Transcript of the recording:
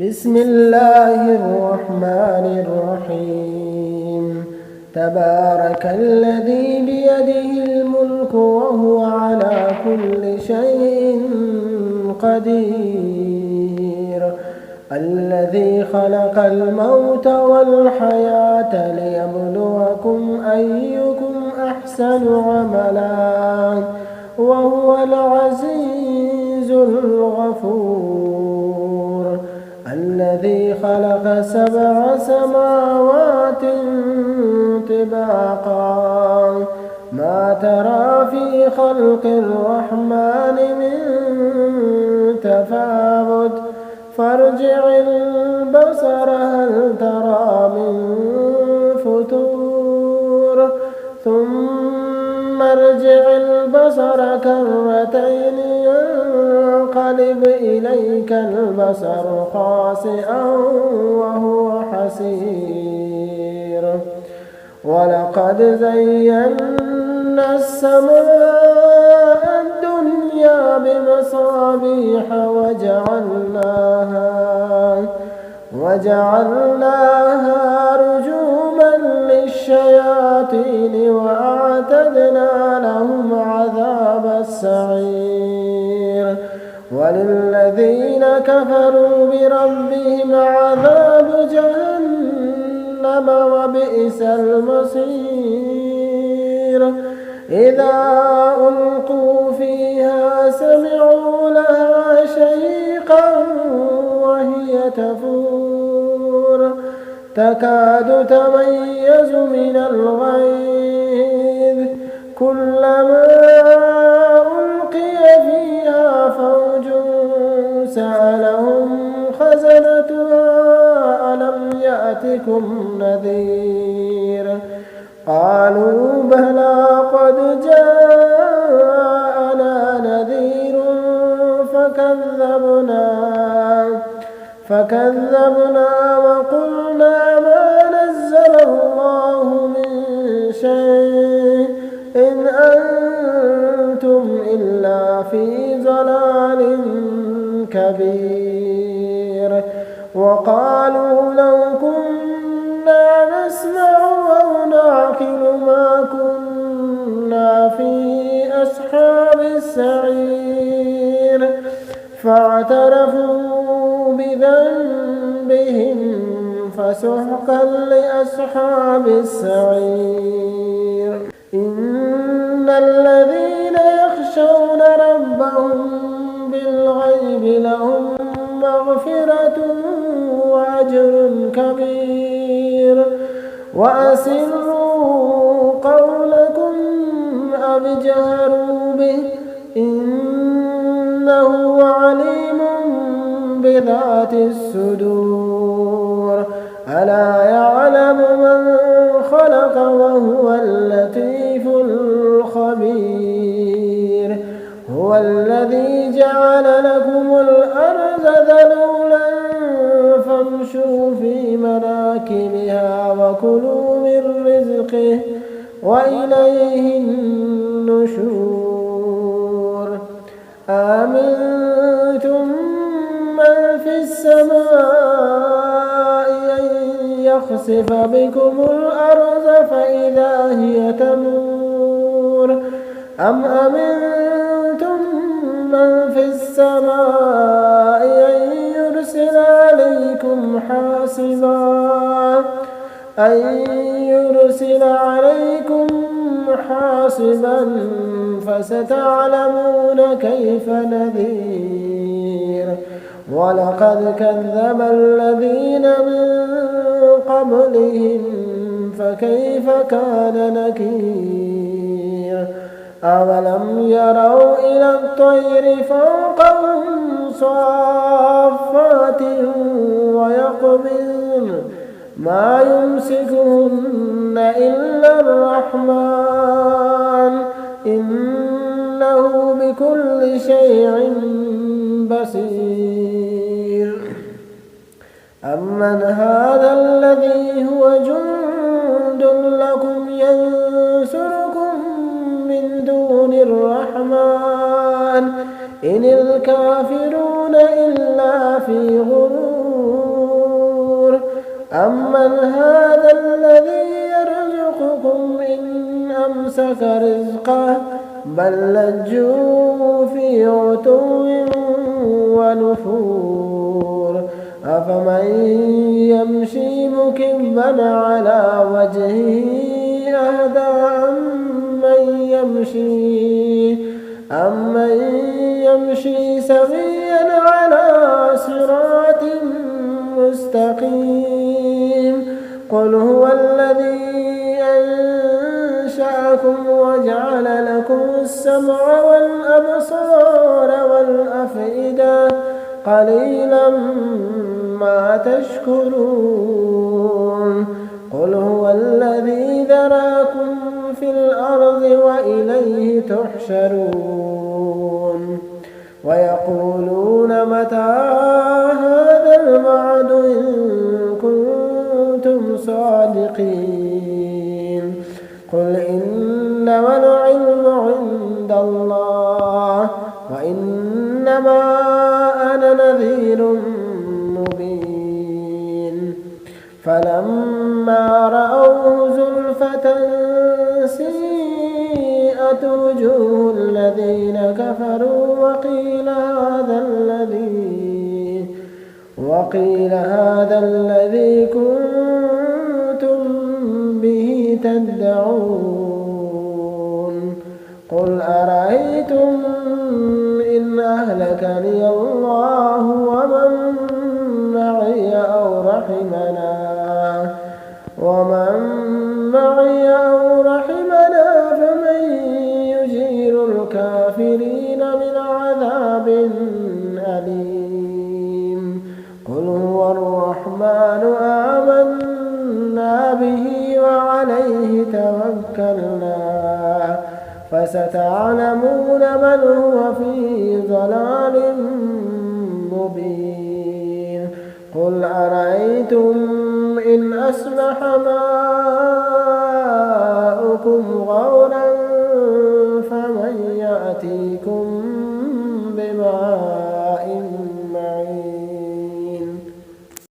بسم الله الرحمن الرحيم تبارك الذي بيده الملك وهو على كل شيء قدير الذي خلق الموت والحياة ليبلوكم أيكم أحسن عملا وهو العزيز الغفور الذي خلق 7 سماوات طباقا ما ترى في خلق الرحمن من تفاوت فارجع البصر هل ترى من فطور ثم ارجع البصر كرتين ينقلب إليك البصر خاسئا وهو حسير ولقد زينا السماء الدنيا بمصابيح وجعلناها رجوما للشياطين وأعتدنا لهم عذاب السعير وللذين كفروا بربهم عذاب جهنم وبئس المصير إذا ألقوا فيها سمعوا لها شهيقا وهي تفور تكاد تميز من الغيظ كلما ألقي فيها فوج سألهم خزنتها ألم يأتكم نذير قالوا بلى قد جاءنا نذير فكذبنا وقلنا ما نزل الله من شيء إن أنتم إلا في ضلال كبير وقالوا لو كنا نسمع أو نعقل ما كنا في أصحاب السعير فاعترفوا بذنبهم فسحقا لأصحاب السعير إن الذين يخشون ربهم بالغيب لهم مغفرة وأجر كبير وأسروا قولكم أو اجهروا به إنه عليم بذات الصدور ألا يعلم من خلق وهو اللطيف الخبير هو الذي جعل لكم الأرض ذلولا فامشوا في مناكبها وكلوا من رزقه وإليه النشور آمنتم من في السماء أن يخسف بكم الأرض فإذا هي تمور أم أمنتم من في السماء أن يرسل عليكم حاصبا فستعلمون كيف نذير ولقد كذب الذين من قبلهم فكيف كان نكير أولم يروا إلى الطير فوقهم صافات ويقبضن ما يمسكهن إلا الرحمن إنه بكل شيء بصير أمن هذا الذي هو جند لكم ينصركم من دون الرحمن إن الكافرون إلا في غرور أمن هذا الذي يرزقكم إن أمسك رزقه بل لجوا في عتو ونفور أفمن يمشي مكبا على وجهه أهدى أمن يمشي سويا على صراط مستقيم قل هو الذي أنشأكم وجعل لكم السمع والأبصار والأفئدة قليلا ما تشكرون قل هو الذي ذراكم في الأرض وإليه تحشرون ويقولون متى هذا الوعد إن كنتم صادقين قل إنما العلم عند الله وإنما أنا نذير مبين فلما رأوه زلفة سيئت وجوه الذين كفروا وقيل هذا الذي كنتم به تدعون قل أرأيتم إن أهلكني الله ومن معي أو رحمنا فمن يجير الكافرين من عذاب أليم قل هو الرحمن آمنا به وعليه توكلنا فستعلمون من هو في ضلال مبين قل أرأيتم إن أصبح ماؤكم غورا